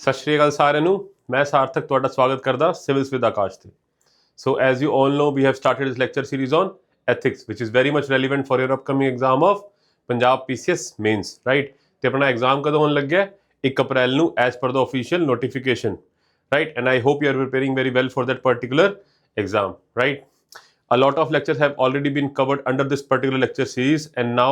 ਸਤਿ ਸ਼੍ਰੀ ਅਕਾਲ ਸਾਰਿਆਂ ਨੂੰ। ਮੈਂ ਸਾਰਥਕ ਤੁਹਾਡਾ ਸਵਾਗਤ ਕਰਦਾ ਸਿਵਲਸ ਵਿਦ ਆਕਾਸ਼ ਤੇ। So as you all know, we have started this lecture series on ethics, which is very much relevant for your upcoming exam of Punjab PCS mains, right? ਤੇ ਆਪਣਾ ਐਗਜ਼ਾਮ ਕਦੋਂ ਹੋਣ ਲੱਗਿਆ? 1 ਅਪ੍ਰੈਲ ਨੂੰ as per the official notification, right? And I hope you are preparing very well for that particular exam, right? A lot of lectures have already been covered under this particular lecture series, and now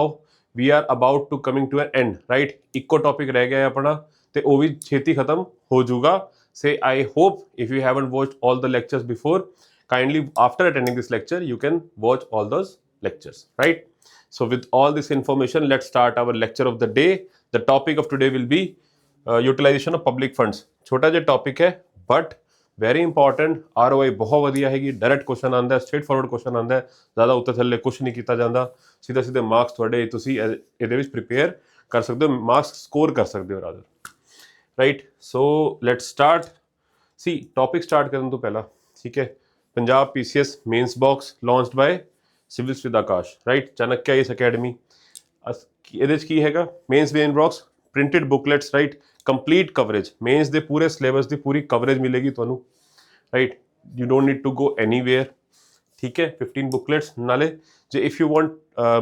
we are about to coming to an end, right? ਇੱਕੋ topic ਰਹਿ ਗਿਆ ਹੈ ਆਪਣਾ ਤੇ ਉਹ ਵੀ ਛੇਤੀ ਖਤਮ ਹੋ ਜਾਊਗਾ। Say I hope if you haven't watched all the lectures before, kindly after attending this lecture you can watch all those lectures, right? So with all this information, let's start our lecture of the day. The topic of today will be utilization of public funds. छोटा ਜਿਹਾ topic है but very important. ROI ਬਹੁਤ ਵਧੀਆ ਹੈਗੀ। Direct question ਆਉਂਦਾ, straight forward question ਆਉਂਦਾ, ਜ਼ਿਆਦਾ ਉੱਤੇ ਥੱਲੇ ਕੁਛ ਨਹੀਂ ਕੀਤਾ ਜਾਂਦਾ। ਸਿੱਧੇ ਸਿੱਧੇ ਮਾਰਕਸ ਤੁਹਾਡੇ ਤੁਸੀਂ ਇਹਦੇ ਵਿੱਚ ਪ੍ਰੀਪੇਅਰ ਕਰ ਸਕਦੇ ਹੋ, ਮਾਰਕਸ ਸਕੋਰ ਕਰ ਸਕਦੇ ਹੋ rather, right. So let's start. See topic start ਕਰਨ ਤੋਂ ਪਹਿਲਾਂ, ਠੀਕ ਹੈ, Punjab PCS mains box launched by civils with Akash, right, Chanakya IAS academy. ਇਹਦੇ 'ਚ ਕੀ ਹੈਗਾ? Mains main box printed booklets, right, complete coverage, mains ਦੇ ਪੂਰੇ ਸਿਲੇਬਸ ਦੀ ਪੂਰੀ ਕਵਰੇਜ ਮਿਲੇਗੀ ਤੁਹਾਨੂੰ, right. You don't need to go anywhere, ठीक है। 15 बुकलेट्स नाले जो if you want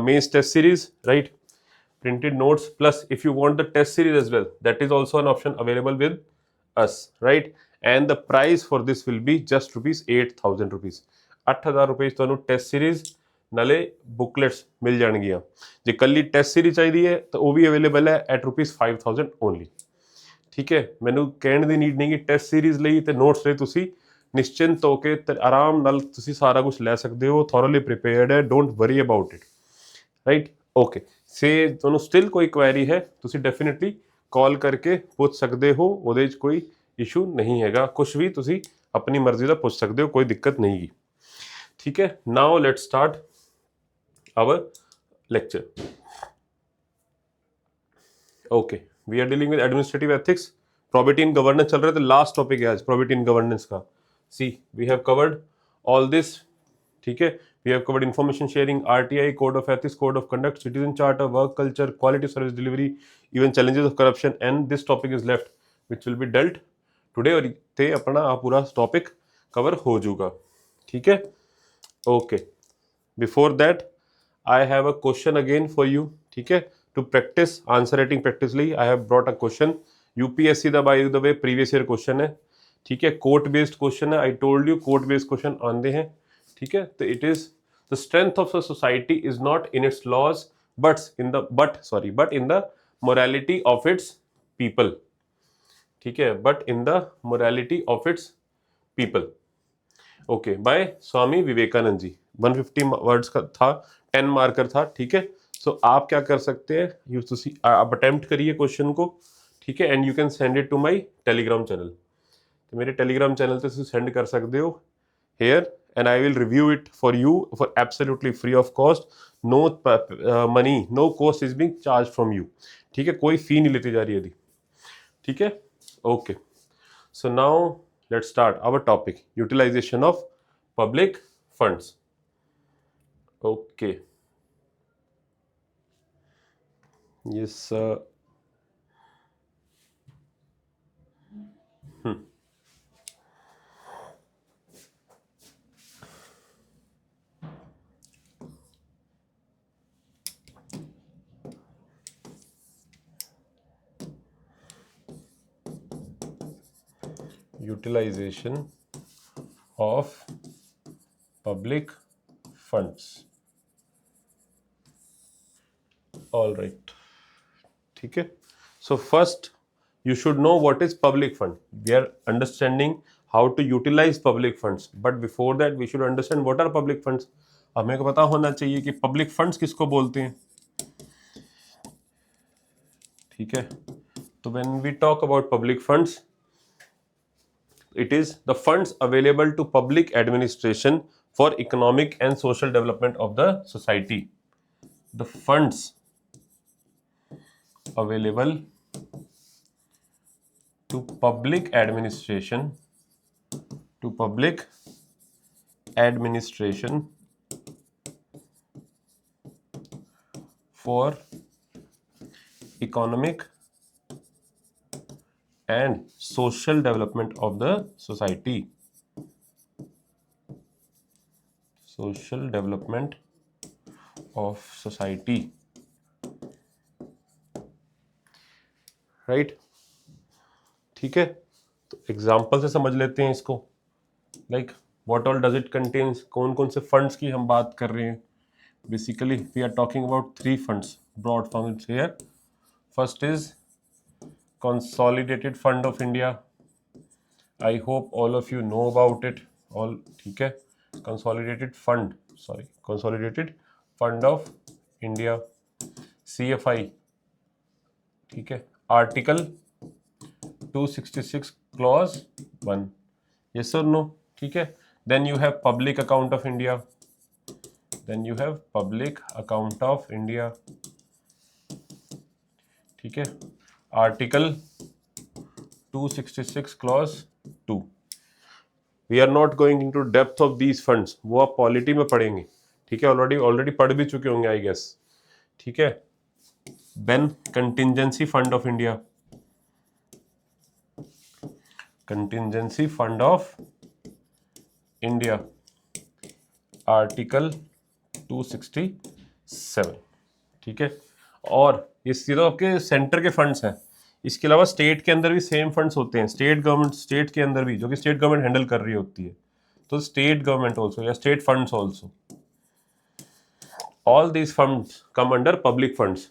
mains test series, right, printed notes, plus if you want the test series as well, that is also an option available with us, right? And the price for this will be just rupees 8,000 rupees। 8,000 रुपये ਤੁਹਾਨੂੰ test series ਨਾਲੇ ਬੁਕਲੇਟਸ ਮਿਲ ਜਾਣਗੀਆਂ। ਜੇ ਕੱਲੀ test series ਚਾਹੀਦੀ ਹੈ ਤਾਂ ਉਹ ਵੀ ਅਵੇਲੇਬਲ ਹੈ ਐਟ ਰੁਪੀਜ਼ 5,000 ਓਨਲੀ, ਠੀਕ ਹੈ। ਮੈਨੂੰ ਕਹਿਣ ਦੀ ਨੀਡ ਨਹੀਂ ਕਿ ਟੈਸਟ ਸੀਰੀਜ਼ ਲਈ ਤੇ ਨੋਟਸ ਲਈ ਤੁਸੀਂ ਨਿਸ਼ਚਿੰਤ ਹੋ ਕੇ ਤੇ ਆਰਾਮ ਨਾਲ ਤੁਸੀਂ ਸਾਰਾ ਕੁਝ ਲੈ ਸਕਦੇ ਹੋ। ਥੋਰਲੀ ਪ੍ਰੀਪੇਅਰਡ ਹੈ, don't worry about it, right, okay. Say ਤੁਹਾਨੂੰ ਸਟਿਲ ਕੋਈ ਕੁਐਰੀ ਹੈ ਤੁਸੀਂ ਡੈਫੀਨੇਟਲੀ ਕਾਲ ਕਰਕੇ ਪੁੱਛ ਸਕਦੇ ਹੋ, ਉਹਦੇ 'ਚ ਕੋਈ ਇਸ਼ੂ ਨਹੀਂ ਹੈਗਾ। ਕੁਛ ਵੀ ਤੁਸੀਂ ਆਪਣੀ ਮਰਜ਼ੀ ਦਾ ਪੁੱਛ ਸਕਦੇ ਹੋ, ਕੋਈ ਦਿੱਕਤ ਨਹੀਂ ਗੀ, ਠੀਕ ਹੈ। Now let's start our lecture. Okay, we are dealing with administrative ethics, probity in governance चल रहा है। तो लास्ट टॉपिक है आज प्रॉबिटी इन गवर्नेंस का। See we have covered all this, ठीक है। We have covered information sharing, RTI, code of ethics, code of conduct, citizen charter, work culture, quality service delivery, even challenges of corruption, and this topic is left which will be dealt today. और ते अपना पूरा topic cover हो जाऊगा, ठीक है, okay. Before that I have a question again for you, ठीक है। To practice answer writing practice ਲਈ I have brought a question। UPSC the by the way previous year question है, ठीक है। कोर्ट बेस्ड क्वेश्चन है। I told you court based question आते हैं, ठीक है। तो it is the strength of a society is not in its laws but in the morality of its people, ठीक है, but in the morality of its people, okay, by Swami Vivekananda ji. 150 words का था, 10 marker था, ठीक है। सो आप क्या कर सकते हैं, यू आप अटेम्प्ट करिए क्वेश्चन को, ठीक है, and you can send it to my Telegram channel. तो मेरे टेलीग्राम चैनल से सेंड कर सकते हो here, and I will review it for you for absolutely free of cost. No money, no cost is being charge from you, ठीक है, कोई फी नहीं लेती जा रही है, ठीक है, okay. So now let's start our topic, utilization of public funds, okay। yes utilization of public funds, all right, ठीक है। so first you should know what is public fund। we are understanding how to utilize public funds, but before that we should understand what are public funds। हमें को पता होना चाहिए कि public funds किसको बोलते हैं, ठीक है। तो when we talk about public funds, it is the funds available to public administration for economic and social development of the society। the funds available to public administration for economic and social development of the society, social development of society, right. ठीक है, तो example से समझ लेते हैं इसको। Like what all does it contains, कौन कौन से फंड्स की हम बात कर रहे हैं। Basically we are talking about 3 funds, broad funds here. First is consolidated fund of India, I hope all of you know about it all. ठीक है, consolidated fund, sorry consolidated fund of India, CFI। ठीक है, article 266 clause 1, yes or no। ठीक है, then you have public account of India, then you have public account of India. ठीक है, article 266 clause 2। We are not going into depth of these funds, वो आप polity में पढ़ेंगे। ठीक है, ऑलरेडी पढ़ भी चुके होंगे आई गेस। ठीक है, then contingency fund of India, contingency fund of India, article 267। ठीक है, और ये तो आपके सेंटर के फंड्स हैं। इसके अलावा स्टेट के अंदर भी सेम फंड्स होते हैं, स्टेट गवर्नमेंट, स्टेट के अंदर भी, जो कि स्टेट गवर्नमेंट हैंडल कर रही होती है। तो स्टेट गवर्नमेंट ऑल्सो या state funds also, all these funds come under public funds.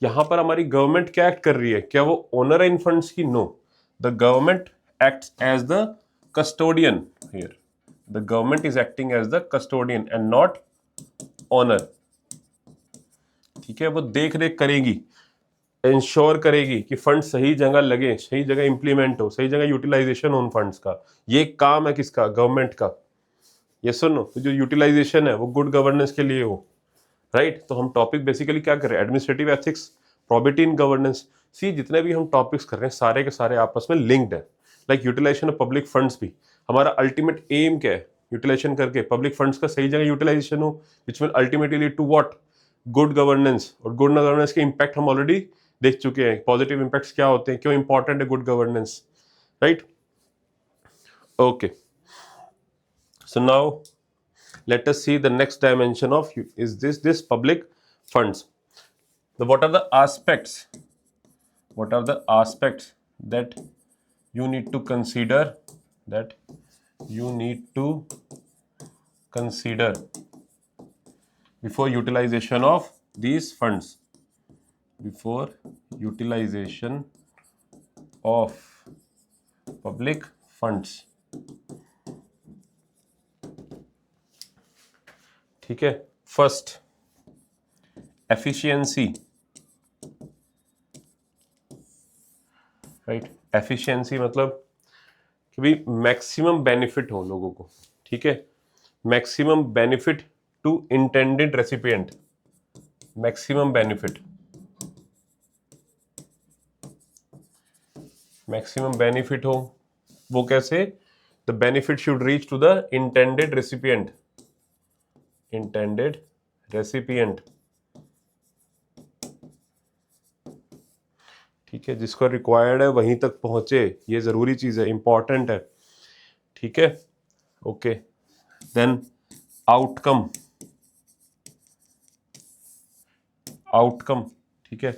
यहाँ पर हमारी गवर्नमेंट क्या एक्ट कर रही है, क्या वो ओनर है इन फंड्स की? No, the government acts as the custodian here, the government is acting as the custodian and not owner. ठीक है, वो देख रेख करेगी, इंश्योर करेगी कि फंड सही जगह लगे, सही जगह इंप्लीमेंट हो, सही जगह यूटिलाइजेशन हो उन फंड्स का। ये काम है किसका? गवर्नमेंट का। ये सुनो, तो जो यूटिलाइजेशन है वो गुड गवर्नेंस के लिए हो, राइट। तो हम टॉपिक बेसिकली क्या कर रहे हैं? Administrative ethics, probity in governance. See, जितने भी हम टॉपिक्स कर रहे हैं सारे के सारे आपस में लिंक्ड है। Like utilisation of public funds भी, हमारा अल्टीमेट एम क्या है? यूटिलाइजेशन करके पब्लिक फंड्स का सही जगह यूटिलाइजेशन हो, which will ultimately lead to what? Good governance. और गुड गवर्नेंस के इम्पैक्ट हम ऑलरेडी देख चुके हैं, पॉजिटिव इम्पैक्ट्स क्या होते हैं, क्यों इंपॉर्टेंट है good governance, right. Okay, so now let us see the next dimension of is this public funds. What are the aspects, what are the aspects that you need to consider, that you need to consider before utilization of these funds, before utilization of public funds। ठीक है, first efficiency, right. Efficiency मतलब कि भाई maximum benefit हो लोगों को। ठीक है, maximum benefit to intended recipient, maximum benefit, maximum benefit हो वो कैसे? The benefit should reach to the intended recipient, intended recipient. ठीक है, जिसको रिक्वायर्ड है वहीं तक पहुंचे, ये जरूरी चीज है, इंपॉर्टेंट है। ठीक है, ओके। Then outcome, outcome. ठीक है,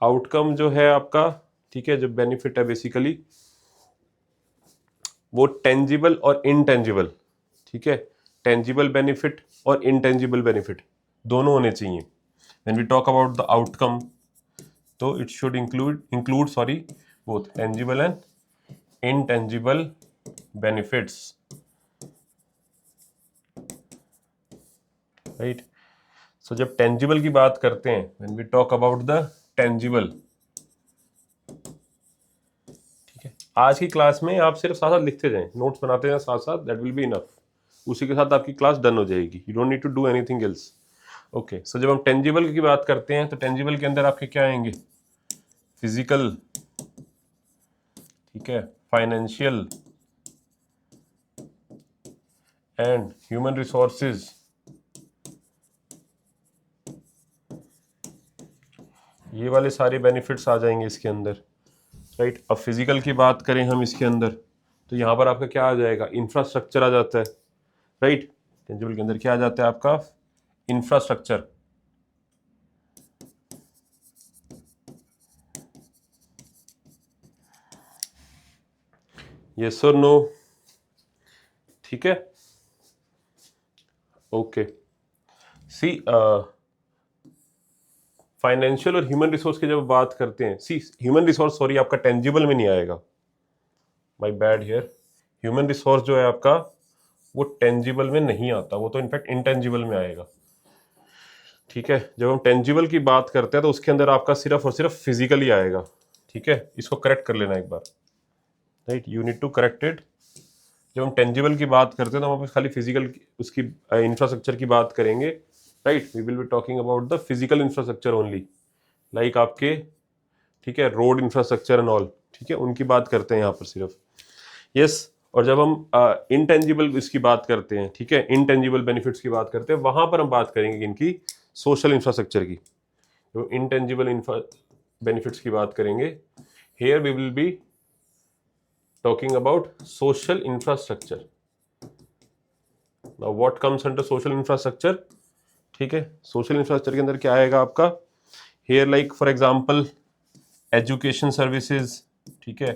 आउटकम जो है आपका, ठीक है, जो बेनिफिट है बेसिकली वो टेंजिबल और इनटेंजिबल। ठीक है, टेंजिबल बेनिफिट और इनटेंजिबल बेनिफिट दोनों होने चाहिए। When we talk about the outcome, तो it should include sorry both tangible and intangible benefits, right. So जब टेंजिबल की बात करते हैं, when we talk about the tangible, ठीक है, आज की क्लास में आप सिर्फ साथ साथ लिखते जाएं, नोट्स बनाते जाएं साथ साथ, दैट विल बी इनफ। उसी के साथ आपकी क्लास डन हो जाएगी, you don't need to do anything else. Okay, so जब हम टेंजिबल की बात करते हैं तो टेंजिबल के अंदर आपके क्या आएंगे? फिजिकल, ठीक है, फाइनेंशियल एंड ह्यूमन रिसोर्सेज। ये वाले सारे बेनिफिट्स आ जाएंगे इसके अंदर। राइट। अब फिजिकल की बात करें हम इसके अंदर, तो यहाँ पर आपका क्या आ जाएगा, इंफ्रास्ट्रक्चर आ जाता है, राइट। टेंजिबल के अंदर क्या आ जाता है आपका, इंफ्रास्ट्रक्चर। यस और नो, ठीक है, ओके। सी फाइनेंशियल और ह्यूमन रिसोर्स की जब बात करते हैं, सी ह्यूमन रिसोर्स सॉरी आपका टेंजिबल में नहीं आएगा, my bad here. Human resource जो है आपका वो टेंजिबल में नहीं आता, वो तो इनफैक्ट इंटेंजिबल में आएगा, ठीक है। जब हम टेंजिबल की बात करते हैं तो उसके अंदर आपका सिर्फ और सिर्फ फिजिकली आएगा, ठीक है। इसको करेक्ट कर लेना एक बार, right, you need to correct it. जब हम टेंजिबल की बात करते हैं तो हम खाली फिजिकल उसकी इंफ्रास्ट्रक्चर की बात करेंगे, right. We will be talking about the physical infrastructure only, like आपके, ठीक है, रोड इंफ्रास्ट्रक्चर एंड ऑल, ठीक है, उनकी बात करते हैं यहाँ पर सिर्फ, यस। और जब हम इंटेंजिबल इसकी बात करते हैं, ठीक है, इंटेंजिबल बेनिफिट्स की बात करते हैं, वहां पर हम बात करेंगे इनकी सोशल इंफ्रास्ट्रक्चर की। जो इंटेंजिबल बेनिफिट्स की बात करेंगे, here we will be talking about social infrastructure. Now what comes under social infrastructure, ठीक है। सोशल इंफ्रास्ट्रक्चर के अंदर क्या आएगा आपका, here like for example education services, ठीक है,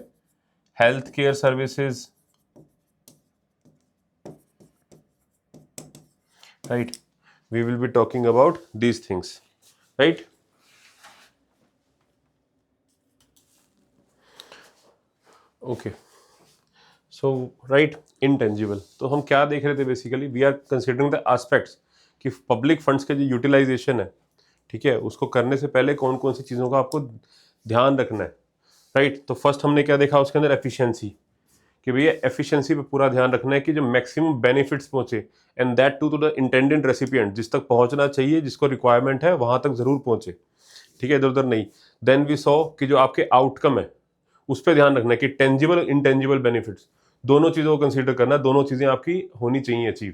health care services, right, we will be talking about these things, right। okay, so right, intangible, तो हम क्या देख रहे थे basically, we are considering the aspects कि पब्लिक फंड्स के जो यूटिलाइजेशन है, ठीक है, उसको करने से पहले कौन कौन सी चीज़ों का आपको ध्यान रखना है, राइट। तो फर्स्ट हमने क्या देखा उसके अंदर, एफिशिएंसी, कि भैया एफिशिएंसी पे पूरा ध्यान रखना है कि जो मैक्सिमम बेनिफिट्स पहुंचे, and that to the intended recipient, जिस तक पहुंचना चाहिए, जिसको रिक्वायरमेंट है वहां तक जरूर पहुंचे, ठीक है, इधर उधर नहीं। देन वी सॉ कि जो आपके आउटकम है उस पर ध्यान रखना है कि टेंजिबल इंटेंजिबल बेनिफिट्स दोनों चीज़ों को कंसीडर करना, दोनों चीज़ें आपकी होनी चाहिए अचीव।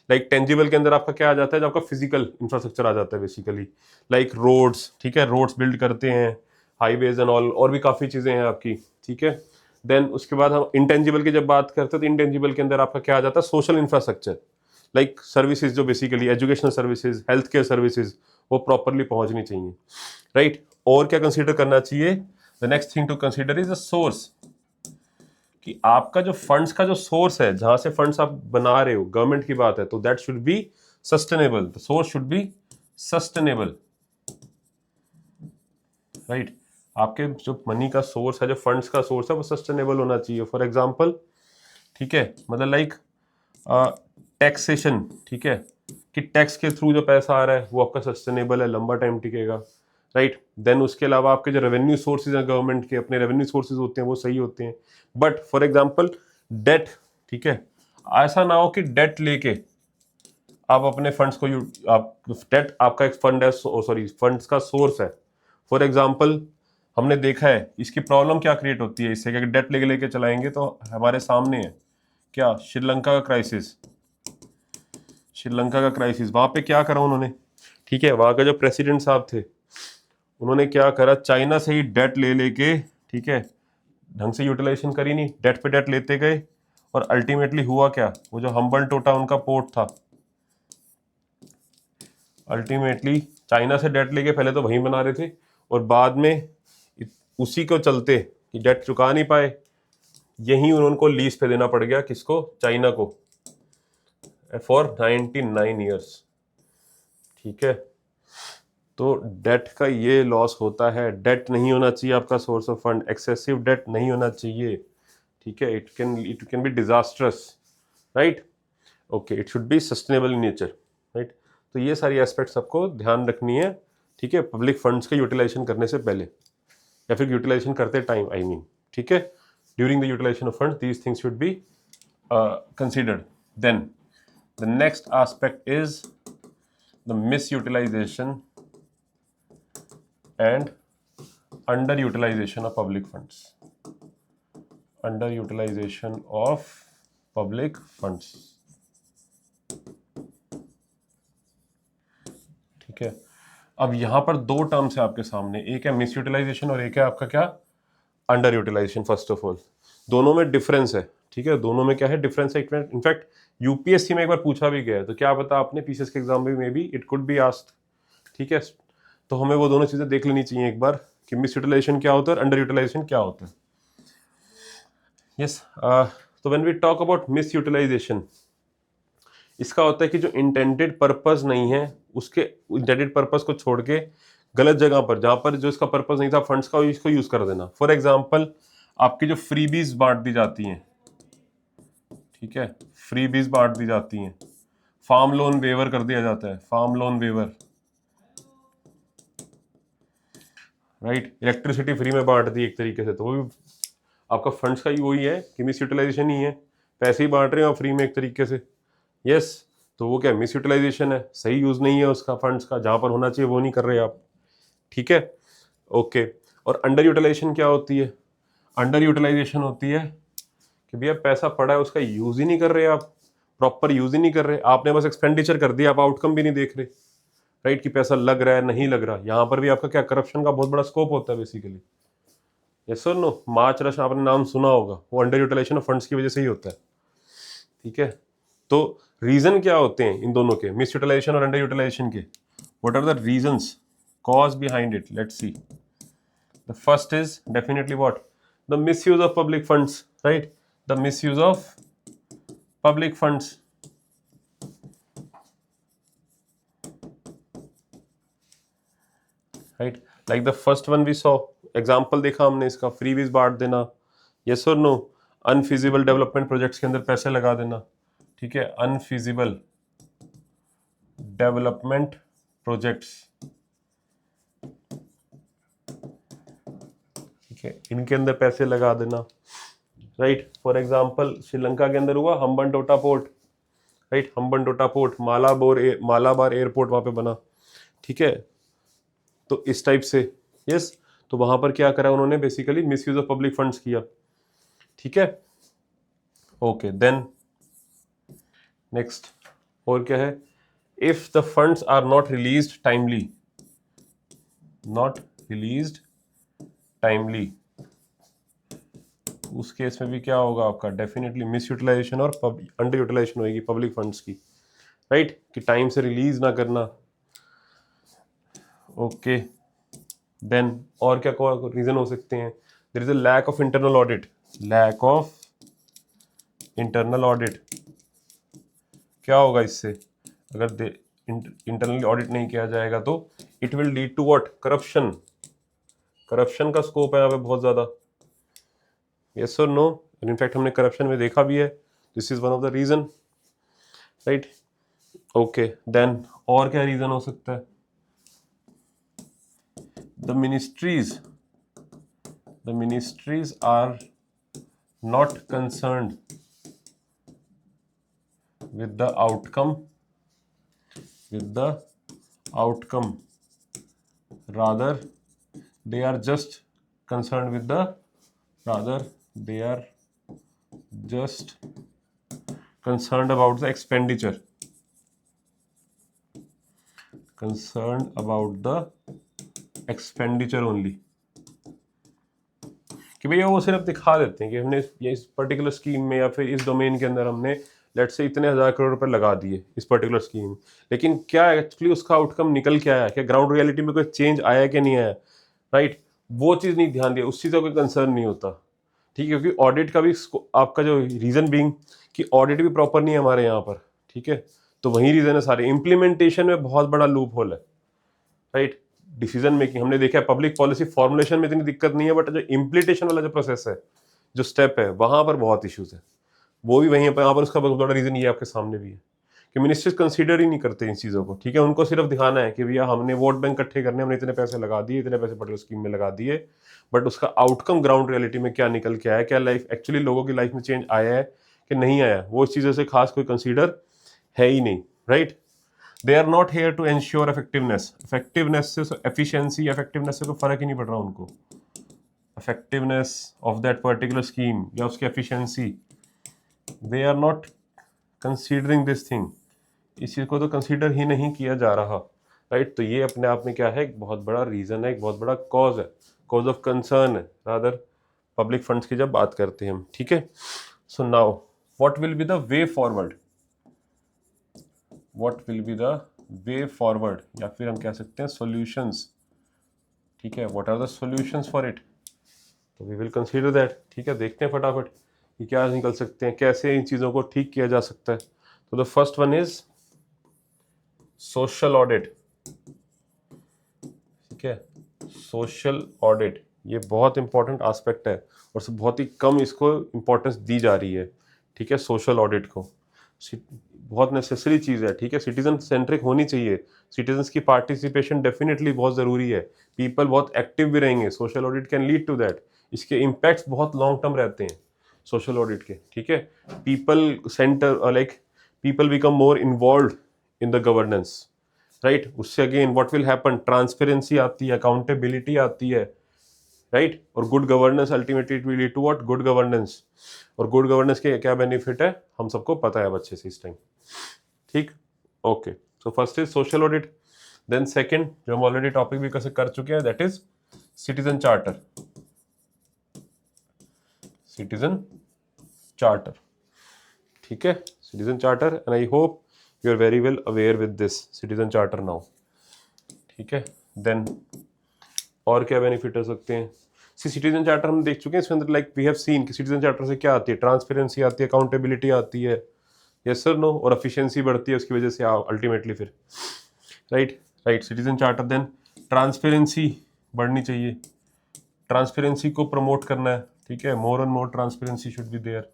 लाइक टेंजिबल के अंदर आपका क्या आ जाता है, जो आपका फिजिकल इंफ्रास्ट्रक्चर आ जाता है बेसिकली, लाइक रोड्स, ठीक है, रोड्स बिल्ड करते हैं, हाईवेज एंड ऑल, और भी काफ़ी चीज़ें हैं आपकी, ठीक है। देन उसके बाद हम इंटेंजिबल की जब बात करते हैं तो इंटेंजिबल के अंदर आपका क्या आ जाता है, सोशल इंफ्रास्ट्रक्चर, लाइक सर्विसेज, जो basically educational services, health care services, वो प्रॉपरली पहुंचनी चाहिए, राइट। और क्या कंसीडर करना चाहिए, the next thing to consider is the source, कि आपका जो फंड्स का जो सोर्स है, जहां से फंड्स आप बना रहे हो, गवर्नमेंट की बात है, तो that should be sustainable, the source should be sustainable, right. आपके जो मनी का सोर्स है, जो फंड्स का सोर्स है, वो सस्टेनेबल होना चाहिए। फॉर एग्जाम्पल, ठीक है, मतलब लाइक टैक्सेशन, ठीक है, कि टैक्स के थ्रू जो पैसा आ रहा है वो आपका सस्टेनेबल है, लंबा टाइम टिकेगा, राइट। देन उसके अलावा आपके जो रेवेन्यू सोर्सेज हैं, गवर्नमेंट के अपने रेवेन्यू सोर्सेज होते हैं, वो सही होते हैं। बट फॉर एग्जांपल डेट, ठीक है, ऐसा ना हो कि डेट लेके आप अपने फंड्स को आप, डेट आपका एक फंड है, सॉरी फंड्स का सोर्स है। फॉर एग्जांपल हमने देखा है इसकी प्रॉब्लम क्या क्रिएट होती है इससे, कि डेट लेके लेके चलाएंगे तो हमारे सामने है क्या, श्रीलंका का क्राइसिस, श्रीलंका का क्राइसिस। वहां पे क्या करा उन्होंने, ठीक है, वहां का जो प्रेसिडेंट साहब थे, उन्होंने क्या करा, चाइना से ही डेट ले लेके, ठीक है, ढंग से यूटिलाइजेशन करी नहीं, डेट पे डेट लेते गए, और अल्टीमेटली हुआ क्या, वो जो हम्बल टोटा उनका पोर्ट था, अल्टीमेटली चाइना से डेट लेके पहले तो वहीं बना रहे थे, और बाद में उसी को चलते कि डेट चुका नहीं पाए, यहीं उनको लीज पे देना पड़ गया, किसको, चाइना को, फॉर 99 ईयर्स, ठीक है। तो डेट का ये लॉस होता है, डेट नहीं होना चाहिए आपका source of fund, excessive debt नहीं होना चाहिए, ठीक है, it can be disastrous, right, okay, it should be sustainable in nature, right. तो ये सारी एस्पेक्ट्स आपको ध्यान रखनी है, ठीक है, पब्लिक फंड्स के यूटिलाइजेशन करने से पहले, या फिर यूटिलाइजेशन करते टाइम, आई मीन, ठीक है, during the utilization of fund these things should be considered. Then the next aspect is the misutilization and underutilization of public funds, underutilization of public funds, ठीक है। अब यहां पर दो टर्म्स है आपके सामने, एक है मिसयूटिलाइजेशन और एक है आपका क्या, under utilisation first of all, दोनों में डिफरेंस है, ठीक है, दोनों में क्या है डिफरेंस है। इनफैक्ट यूपीएससी में एक बार पूछा भी गया है, तो क्या पता आपने पीसीएस के एग्जाम में भी इट कुड बी आस्क्ड, ठीक है। तो हमें वो दोनों चीजें देख लेनी चाहिए एक बार कि मिस यूटिलाइजेशन क्या होता है, अंडर यूटिलाइजेशन क्या होता है। यस, तो when we talk about misutilisation, इसका होता है कि जो इंटेंडेड पर्पस नहीं है, उसके इंटेंडेड पर्पस को छोड़ के गलत जगह पर, जहां पर जो इसका पर्पस नहीं था फंड्स का, इसको यूज कर देना। फॉर एग्जांपल, आपकी जो फ्रीबीज बांट दी जाती हैं, ठीक है, फ्रीबीज बांट दी जाती हैं, फार्म लोन वेवर कर दिया जाता है, farm loan waiver, right, electricity free में बांट दी एक तरीके से, तो वो भी आपका फंड्स का ही वही है कि मिस यूटिलाइजेशन ही है, पैसे ही बांट रहे हो फ्री में एक तरीके से। यस, तो वो क्या मिस यूटिलाइजेशन है, सही यूज नहीं है उसका फंड्स का, जहां पर होना चाहिए वो नहीं कर रहे आप, ठीक है, ओके। और अंडर यूटिलाइजेशन क्या होती है? अंडर यूटिलाइजेशन होती है कि भैया पैसा पड़ा है, उसका यूज ही नहीं कर रहे आप, प्रॉपर यूज ही नहीं कर रहे, आपने बस एक्सपेंडिचर कर दिया, आप आउटकम भी नहीं देख रहे, राइट, कि पैसा लग रहा है नहीं लग रहा। यहां पर भी आपका क्या करप्शन का बहुत बड़ा स्कोप होता है बेसिकली। यस और नो, मार्च रश आपने नाम सुना होगा, वो अंडर यूटिलाइजेशन ऑफ फंड्स की वजह से ही होता है, ठीक है। तो रीजन क्या होते हैं इन दोनों के, मिस यूटिलाइजेशन और अंडर यूटिलाइजेशन के? What are the reasons, cause behind it? Let's see. The first is definitely what, the misuse of public funds, right, the misuse of public funds, right, like the first one we saw, example देखा हमने इसका, freebies बांट देना, yes और no, अनफिजिबल development projects के अंदर पैसे लगा देना, ठीक है, अनफिजिबल डेवलपमेंट प्रोजेक्ट्स, ठीक है, इनके अंदर पैसे लगा देना, राइट। फॉर एग्जांपल श्रीलंका के अंदर हुआ Hambantota port, right, Hambantota port, Malabar airport वहां पे बना, ठीक है, तो इस टाइप से, यस, तो वहां पर क्या करा उन्होंने, basically misuse of public funds किया, ठीक है, ओके। देन नेक्स्ट और क्या है, if the funds are not released timely, not released timely, उस केस में भी क्या होगा आपका, डेफिनेटली मिस यूटिलाइजेशन और अंडर यूटिलाइजेशन होगी पब्लिक फंड्स की, राइट, कि टाइम से रिलीज ना करना, ओके। देन और क्या रीजन हो सकते हैं, there is a lack of internal audit, lack of internal audit, क्या होगा इससे, अगर इंटरनली ऑडिट नहीं किया जाएगा तो it will lead to what, corruption, corruption का स्कोप है यहाँ पे बहुत ज्यादा, यस और नो, इनफैक्ट हमने करप्शन में देखा भी है, this is one of the reason, right, okay. Then और क्या रीजन हो सकता है, the ministries are not concerned with the outcome, rather they are just concerned with the, rather they are just concerned about the expenditure, concerned about the expenditure only, कि भैया वो सिर्फ दिखा देते हैं कि हमने ये इस पर्टिकुलर स्कीम में या फिर इस डोमेन के अंदर हमने लेट से इतने 1000 करोड़ रुपए लगा दिए इस पर्टिकुलर स्कीम, लेकिन क्या एक्चुअली उसका आउटकम निकल के आया, क्या ग्राउंड रियलिटी में कोई चेंज आया कि नहीं आया, राइट, वो चीज़ नहीं ध्यान दिया, उस चीज़ का कोई कंसर्न नहीं होता, ठीक है, क्योंकि ऑडिट का भी आपका जो रीजन बीइंग कि ऑडिट भी प्रॉपर नहीं है हमारे यहाँ पर, ठीक है, तो वही रीजन है सारे, इम्प्लीमेंटेशन में बहुत बड़ा लूप होल है, राइट, डिसीजन मेकिंग हमने देखा है, पब्लिक पॉलिसी फॉर्मुलेशन में इतनी दिक्कत नहीं है, बट जो इम्प्लीमेंटेशन वाला जो प्रोसेस है, जो स्टेप है, वहां पर बहुत इश्यूज है, वो भी वहीं पर, यहाँ पर उसका बहुत बड़ा रीजन ये आपके सामने भी है कि मिनिस्टर्स कंसीडर ही नहीं करते इन चीज़ों को, ठीक है, उनको सिर्फ दिखाना है कि भैया हमने वोट बैंक इकट्ठे करने, हमने इतने पैसे लगा दिए, इतने पैसे पर्टिकुलर स्कीम में लगा दिए, बट उसका आउटकम ग्राउंड रियलिटी में क्या निकल के आया, क्या लाइफ एक्चुअली लोगों की लाइफ में चेंज आया है कि नहीं आया, वो इस चीज़ों से खास कोई कंसीडर है ही नहीं, right. They are not here to ensure effectiveness, effectiveness से एफिशिएंसी, इफेक्टिवनेस से कोई फर्क ही नहीं पड़ रहा उनको, effectiveness of that particular scheme या उसकी efficiency, they are not considering this thing, इस चीज़ को तो कंसीडर ही नहीं किया जा रहा, राइट, तो ये अपने आप में क्या है, एक बहुत बड़ा रीजन है, एक बहुत बड़ा कॉज है, कॉज ऑफ कंसर्न है, रादर पब्लिक फंड्स की जब बात करते हैं हम, ठीक है। So now what will be the way forward, what will be the way forward, या फिर हम कह सकते हैं सॉल्यूशंस, ठीक है। What are the solutions for it, तो वी विल कंसीडर दैट, ठीक है। देखते हैं फटाफट कि क्या निकल सकते हैं, कैसे इन चीज़ों को ठीक किया जा सकता है। तो the first one is social audit, ठीक है। सोशल ऑडिट ये बहुत इंपॉर्टेंट एस्पेक्ट है और बहुत ही कम इसको इम्पोर्टेंस दी जा रही है, ठीक है। सोशल ऑडिट को बहुत नेसेसरी चीज़ है, ठीक है। सिटीजन सेंट्रिक होनी चाहिए, सिटीजन्स की पार्टिसिपेशन डेफिनेटली बहुत ज़रूरी है, पीपल बहुत एक्टिव भी रहेंगे, social audit can lead to that. इसके इम्पैक्ट्स बहुत लॉन्ग टर्म रहते हैं सोशल ऑडिट के, ठीक है। People center like people become more involve in the governance, right. उससे again what will happen, transparency आती है, अकाउंटेबिलिटी आती है, राइट। और good governance ultimately it will lead to what, good governance. और गुड गवर्नेंस के क्या बेनिफिट है हम सबको पता है अब अच्छे से इस टाइम, ठीक। Okay, so first is social audit, then second जो हम ऑलरेडी टॉपिक भी कर चुके हैं that is citizen charter, citizen charter, ठीक है। Citizen charter and I hope you are very well aware with this citizen charter now, ठीक है। देन और क्या बेनिफिट हो सकते हैं, सिटीजन चार्टर हम देख चुके हैं, इसके अंदर लाइक वी हैव सीन कि सिटीजन चार्टर से क्या आती है, ट्रांसपेरेंसी आती है, अकाउंटेबिलिटी आती है, यस सर नो, और एफिशिएंसी बढ़ती है उसकी वजह से अल्टीमेटली फिर, right right. Citizen charter, then transparency बढ़नी चाहिए, ट्रांसपेरेंसी को प्रमोट करना है, ठीक है। More and more transparency should be there,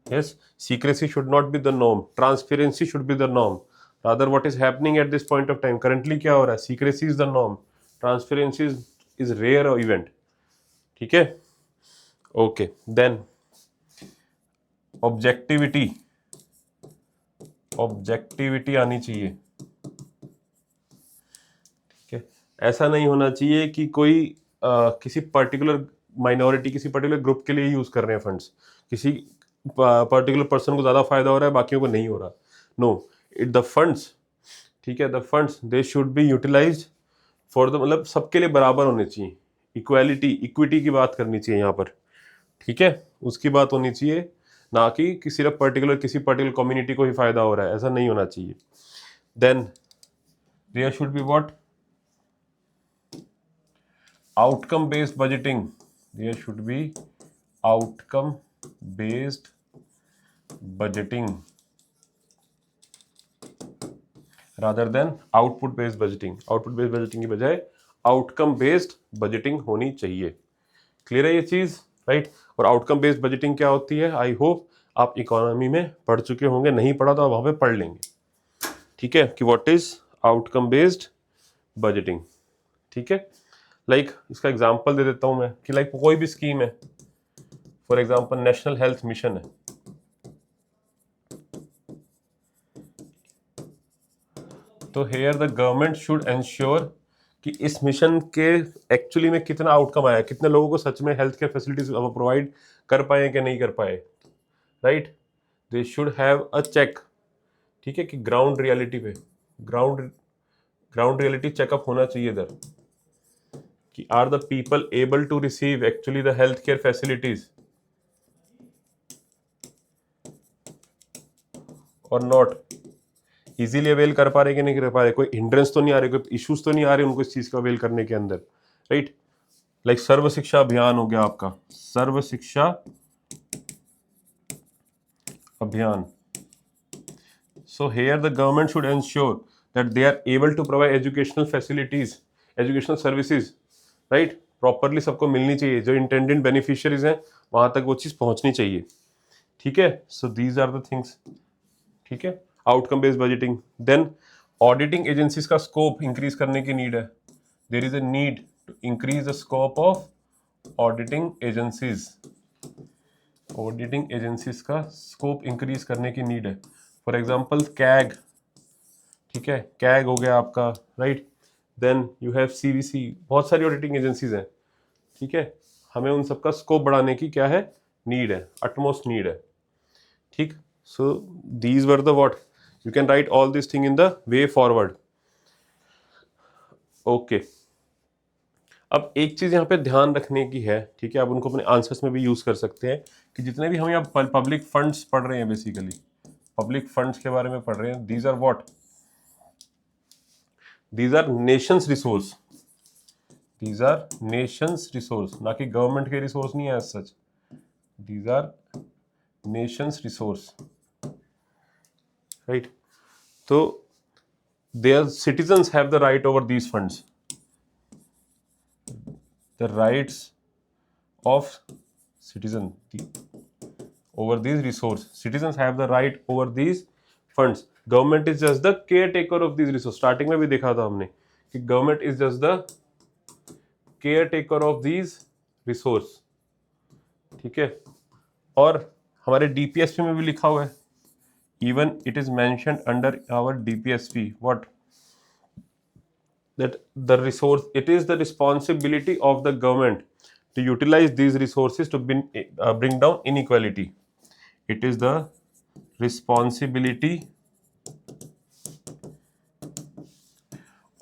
yes, secrecy should not be the norm, transparency should be the norm, rather what is happening at this point of time currently क्या हो रहा है, secrecy is the norm, transparency is rare event, ठीक है। okay, then objectivity, objectivity आनी चाहिए, ठीक है। ऐसा नहीं होना चाहिए कि कोई किसी पर्टिकुलर माइनॉरिटी, किसी पर्टिकुलर ग्रुप के लिए यूज कर रहे हैं फंड्स, किसी पर्टिकुलर पर्सन को ज्यादा फायदा हो रहा है बाकियों को नहीं हो रहा, नो, इट द फंड्स, ठीक है, the funds they should be utilised for the, मतलब सबके लिए बराबर होने चाहिए, इक्वालिटी, इक्विटी की बात करनी चाहिए यहाँ पर, ठीक है। उसकी बात होनी चाहिए, ना कि सिर्फ पर्टिकुलर किसी पर्टिकुलर कम्युनिटी को ही फायदा हो रहा है, ऐसा नहीं होना चाहिए। Then there should be what, outcome based budgeting, there should be outcome based budgeting rather than output based budgeting, output based budgeting की बजाय outcome based budgeting होनी चाहिए, क्लियर है ये चीज, राइट। और आउटकम बेस्ड बजटिंग क्या होती है, आई होप आप इकोनॉमी में पढ़ चुके होंगे, नहीं पढ़ा तो आप वहां पे पढ़ लेंगे, ठीक है, कि what is outcome based budgeting, ठीक है। लाइक इसका एग्जांपल दे देता हूं मैं कि लाइक कोई भी स्कीम है, for example national health mission है, तो here the government should ensure कि इस मिशन के एक्चुअली में कितना आउटकम आया, कितने लोगों को सच में हेल्थ केयर फैसिलिटीज प्रोवाइड कर पाए कि नहीं कर पाए, right. They should have a check, ठीक है, कि ग्राउंड रियलिटी पे ग्राउंड रियलिटी चेकअप होना चाहिए इधर, कि are the people able to receive actually the health care facilities और नॉट, इजीली अवेल कर पा रहे कि नहीं कर पा रहे, कोई हिंड्रेंस तो नहीं आ रहे, कोई इश्यूज तो नहीं आ रहे उनको इस चीज को अवेल करने के अंदर, राइट। लाइक सर्व शिक्षा अभियान हो गया आपका, सर्व शिक्षा अभियान, so here the government should ensure that they are able to provide educational facilities, educational services, right, properly सबको मिलनी चाहिए, जो intended beneficiaries हैं वहां तक वो चीज पहुंचनी चाहिए, ठीक है। so these are the things, ठीक है, outcome based budgeting. Then auditing agencies का स्कोप इंक्रीज करने की नीड है, there is a need to increase the scope of auditing agencies, auditing agencies का स्कोप इंक्रीज करने की नीड है, फॉर एग्जांपल कैग, ठीक है, कैग हो गया आपका, right. Then you have CVC, बहुत सारी ऑडिटिंग एजेंसीज हैं, ठीक है, हमें उन सबका स्कोप बढ़ाने की क्या है, नीड है, अटमोस्ट नीड है, ठीक। So these were the what, you can write all this thing in the way forward, okay। अब एक चीज़ यहाँ पे ध्यान रखने की है, ठीक है, आप उनको अपने आंसर्स में भी यूज़ कर सकते हैं कि जितने भी हम यहाँ पब्लिक फंड्स पढ़ रहे हैं, बेसिकली पब्लिक फंड्स के बारे में पढ़ रहे हैं, these are what, these are nations resource, these are nations resource, ना कि गवर्नमेंट के रिसोर्स नहीं है as such, these are nations resource, right. तो their citizens have the right over these funds, the rights of citizen over these resource, citizens have the right over these funds, government is just the caretaker of these resource, starting में भी देखा था हमने कि government is just the caretaker of these resource, ठीक है। और हमारे DPSP में भी लिखा हुआ है, even it is mentioned under our DPSP what, that the resource, it is the responsibility of the government to utilize these resources to bring down inequality, it is the responsibility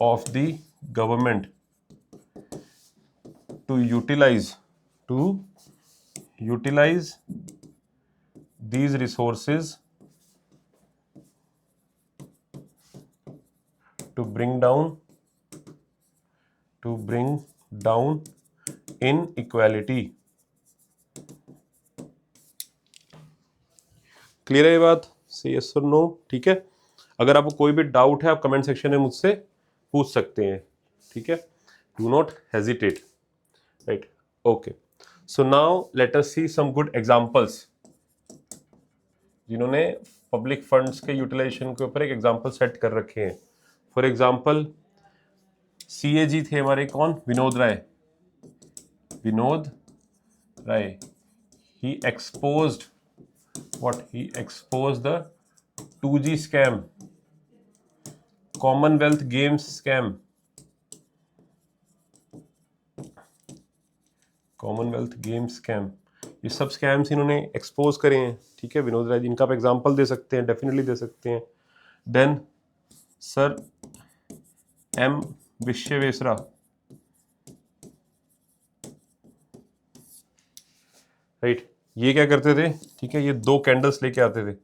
of the government to utilize these resources to bring down inequality। Clear है ये बात? से yes और no, ठीक है। अगर आपको कोई भी डाउट है आप कमेंट सेक्शन में मुझसे पूछ सकते हैं, ठीक है, do not hesitate, right, okay. So now let us see some good examples, जिन्होंने पब्लिक फंड्स के यूटिलाइजेशन के ऊपर एक एग्जांपल सेट कर रखे हैं। फॉर एग्जांपल CAG थे हमारे, कौन, Vinod Rai, Vinod Rai, he exposed what, he exposed the 2G scam, Commonwealth Games scam, Commonwealth Games scam, ये सब स्कैम्स इन्होंने एक्सपोज करे हैं, ठीक है, विनोद राय जी, इनका आप एग्जांपल दे सकते हैं, डेफिनेटली दे सकते हैं। Then sir M Visvesvaraya, right, ये क्या करते थे, ठीक है, ये 2 कैंडल्स लेके आते थे,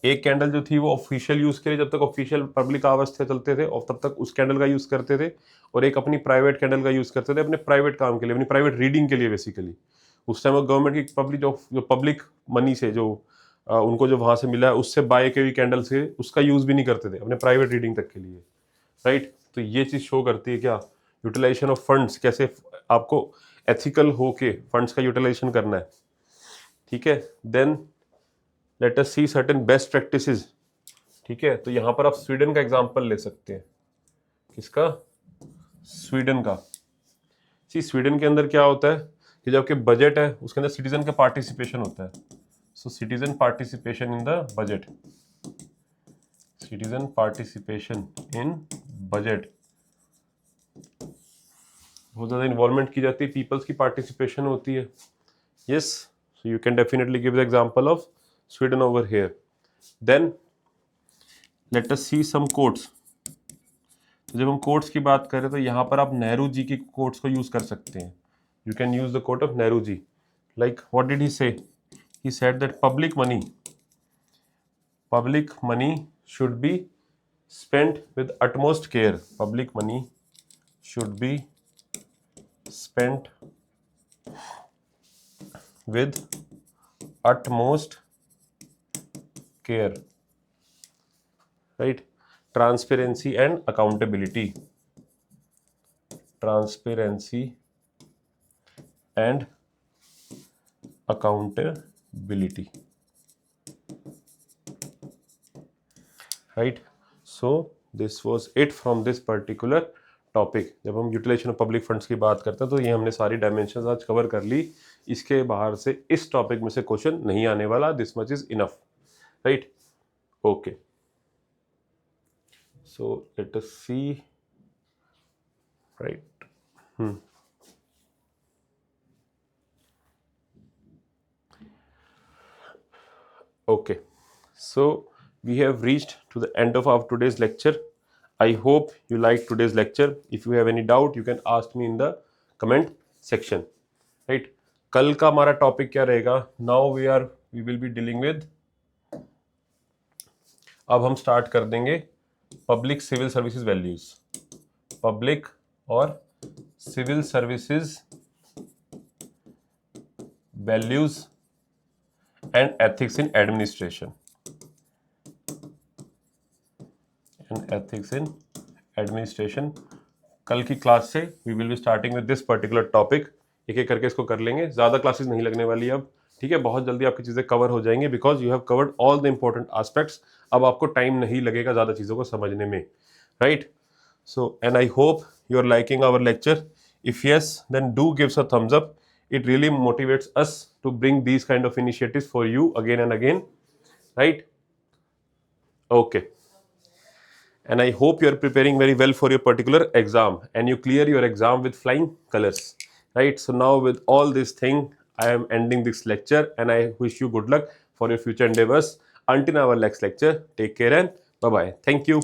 एक कैंडल जो थी वो ऑफिशियल यूज के लिए, जब तक ऑफिशियल पब्लिक आवर्स थे चलते थे और तब तक उस कैंडल का यूज करते थे, और एक अपनी प्राइवेट कैंडल का यूज करते थे अपने प्राइवेट काम के लिए, अपनी प्राइवेट रीडिंग के लिए बेसिकली। उस टाइम गवर्नमेंट की पब्लिक जो पब्लिक मनी से जो उनको जो वहां से मिला है उससे बाय की हुई कैंडल से उसका यूज भी नहीं करते थे अपने प्राइवेट रीडिंग तक के लिए, राइट। तो ये चीज शो करती है क्या, यूटिलाइजेशन ऑफ फंड्स, कैसे आपको एथिकल होके फंड्स का यूटिलाइजेशन करना है, ठीक है। देन लेट अस सी सर्टेन बेस्ट प्रैक्टिसेस, ठीक है, तो यहां पर आप स्वीडन का एग्जांपल ले सकते हैं, किसका, स्वीडन का। सी स्वीडन के अंदर क्या होता है कि जब आपके बजट है उसके अंदर सिटीजन का पार्टिसिपेशन होता है, so citizen participation in the budget, citizen participation in budget, बहुत ज़्यादा इन्वॉल्वमेंट की जाती है, पीपल्स की पार्टिसिपेशन होती है, yes, so you can definitely give the example of Sweden over here. Then let us see some quotes, तो जब हम कोट्स की बात करें तो यहाँ पर आप नेहरू जी की कोट्स को यूज कर सकते हैं, you can use the quote of Nehru ji, like what did he say, he said that public money should be spent with utmost care, public money should be spent with utmost care, right, transparency and accountability, transparency and accountability, right। so this was it from this particular topic. जब हम utilisation of public funds की बात करते हैं तो ये हमने सारी डायमेंशंस आज कवर कर ली, इसके बाहर से इस टॉपिक में से क्वेश्चन नहीं आने वाला, this much is enough, right, okay. So let us see, right, okay, so we have reached to the end of our today's lecture. I hope you liked today's lecture. If you have any doubt, you can ask me in the comment section. Right? कल का हमारा topic क्या रहेगा? Now we will be dealing with, अब हम start कर देंगे public civil services values, public और civil services values and ethics in administration, कल की क्लास से we will be starting with this particular topic. एक एक करके इसको कर लेंगे, ज़्यादा क्लासेस नहीं लगने वाली अब, ठीक है. बहुत जल्दी आपकी चीज़ें कवर हो जाएंगी because you have covered all the important aspects. अब आपको टाइम नहीं लगेगा ज़्यादा चीज़ों को समझने में, right. So and I hope you are liking our lecture. If yes, then do gives a thumbs up. It really motivates us to bring these kind of initiatives for you again and again, right? Okay. And I hope you are preparing very well for your particular exam and you clear your exam with flying colors, right? So now with all this thing, I am ending this lecture and I wish you good luck for your future endeavors. Until our next lecture, take care and bye bye. Thank you.